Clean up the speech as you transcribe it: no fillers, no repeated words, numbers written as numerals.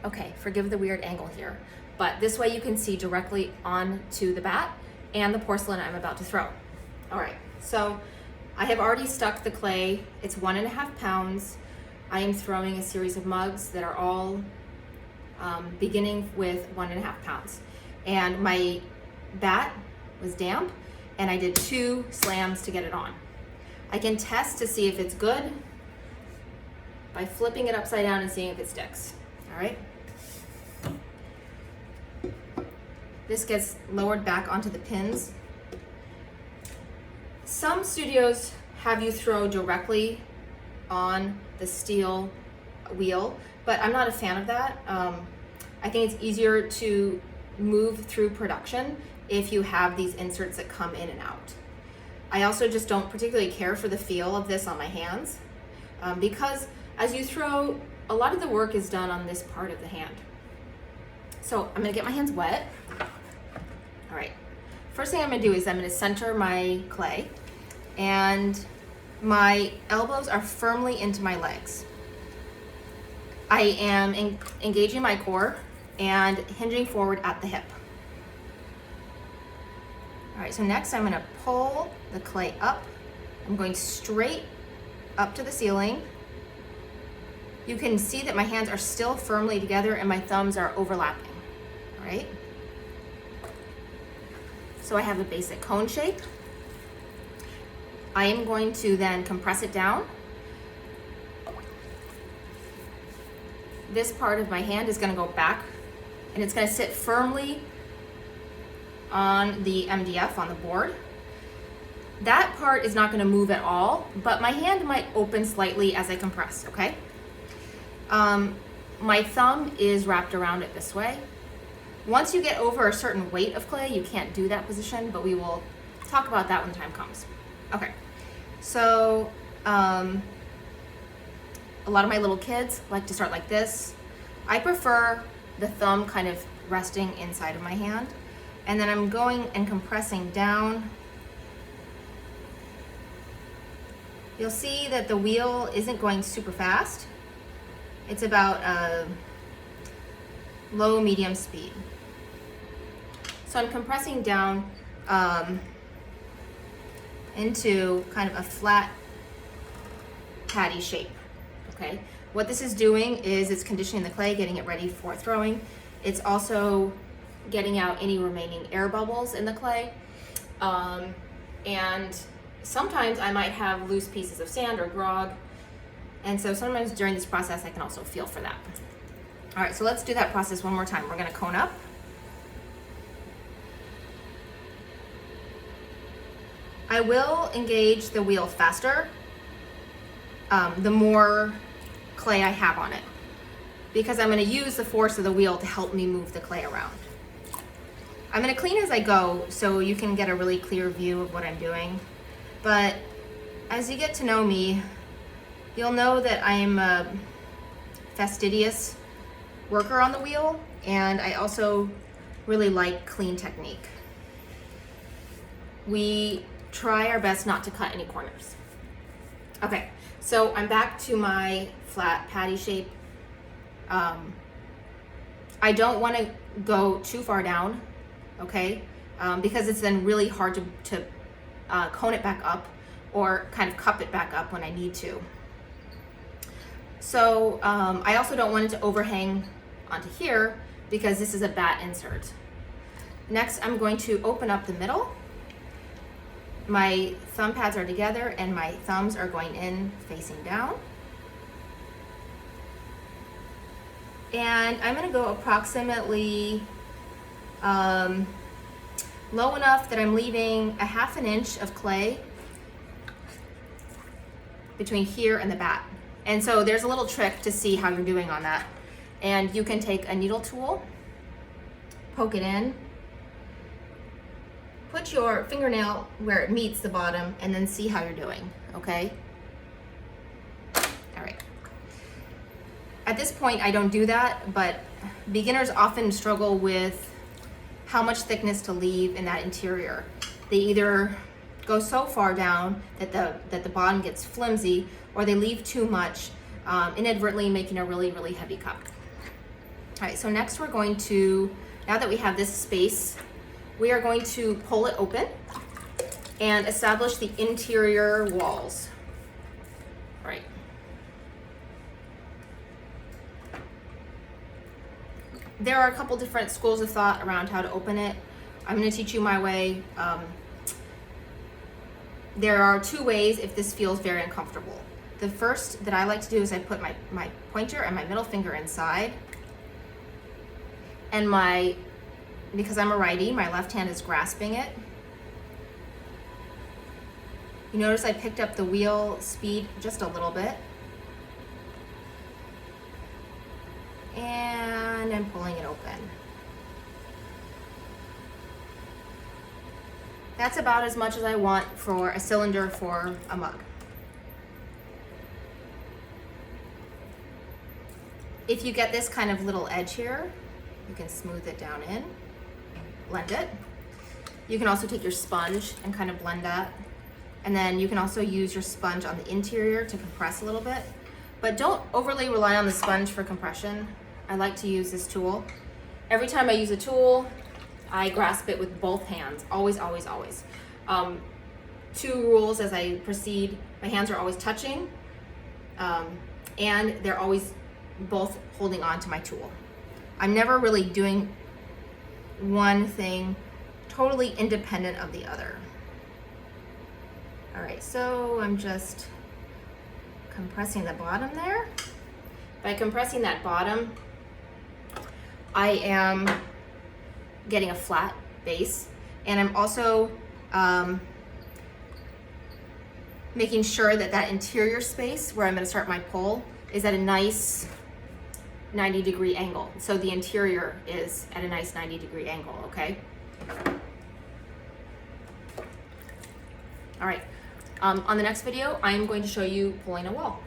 Okay, forgive the weird angle here, but this way you can see directly onto the bat and the porcelain I'm about to throw. All right, so I have already stuck the clay. It's 1.5 pounds. I am throwing a series of mugs that are all beginning with 1.5 pounds. And my bat was damp, and I did 2 slams to get it on. I can test to see if it's good by flipping it upside down and seeing if it sticks. All right. This gets lowered back onto the pins. Some studios have you throw directly on the steel wheel, but I'm not a fan of that. I think it's easier to move through production if you have these inserts that come in and out. I also just don't particularly care for the feel of this on my hands because as you throw, a lot of the work is done on this part of the hand. So I'm gonna get my hands wet. All right, first thing I'm gonna do is I'm gonna center my clay, and my elbows are firmly into my legs. I am engaging my core and hinging forward at the hip. All right, so next I'm gonna pull the clay up. I'm going straight up to the ceiling. You can see that my hands are still firmly together and my thumbs are overlapping, all right? So I have a basic cone shape. I am going to then compress it down. This part of my hand is gonna go back and it's gonna sit firmly on the MDF on the board. That part is not gonna move at all, but my hand might open slightly as I compress, okay? My thumb is wrapped around it this way. Once you get over a certain weight of clay, you can't do that position, but we will talk about that when the time comes. Okay, so a lot of my little kids like to start like this. I prefer the thumb kind of resting inside of my hand, and then I'm going and compressing down. You'll see that the wheel isn't going super fast. It's about a low medium speed. So I'm compressing down into kind of a flat patty shape, okay? What this is doing is it's conditioning the clay, getting it ready for throwing. It's also getting out any remaining air bubbles in the clay. And sometimes I might have loose pieces of sand or grog. And so sometimes during this process, I can also feel for that. All right, so let's do that process one more time. We're gonna cone up. I will engage the wheel faster the more clay I have on it, because I'm gonna use the force of the wheel to help me move the clay around. I'm gonna clean as I go so you can get a really clear view of what I'm doing. But as you get to know me, you'll know that I'm a fastidious worker on the wheel, and I also really like clean technique. We try our best not to cut any corners. Okay, so I'm back to my flat patty shape. I don't want to go too far down, okay, because it's then really hard to cone it back up or kind of cup it back up when I need to. So I also don't want it to overhang onto here because this is a bat insert. Next, I'm going to open up the middle. My thumb pads are together and my thumbs are going in facing down. And I'm gonna go approximately low enough that I'm leaving a 1/2 inch of clay between here and the bat. And so there's a little trick to see how you're doing on that. And you can take a needle tool, poke it in, put your fingernail where it meets the bottom, and then see how you're doing, okay? All right. At this point, I don't do that, but beginners often struggle with how much thickness to leave in that interior. They either go so far down that the bottom gets flimsy, or they leave too much, inadvertently making a really, really heavy cup. All right, so next we're going to, now that we have this space, we are going to pull it open and establish the interior walls. All right. There are a couple different schools of thought around how to open it. I'm going to teach you my way. There are two ways if this feels very uncomfortable. The first that I like to do is I put my pointer and my middle finger inside, and because I'm a righty, my left hand is grasping it. You notice I picked up the wheel speed just a little bit. And I'm pulling it open. That's about as much as I want for a cylinder for a mug. If you get this kind of little edge here, you can smooth it down in, blend it. You can also take your sponge and kind of blend that. And then you can also use your sponge on the interior to compress a little bit. But don't overly rely on the sponge for compression. I like to use this tool. Every time I use a tool, I grasp it with both hands, always, always, always. 2 rules as I proceed: my hands are always touching, and they're always both holding on to my tool. I'm never really doing one thing totally independent of the other. All right, so I'm just compressing the bottom there. By compressing that bottom, I am getting a flat base, and I'm also making sure that that interior space where I'm going to start my pull is at a nice 90-degree angle. So the interior is at a nice 90-degree angle, okay? All right, on the next video, I'm going to show you pulling a wall.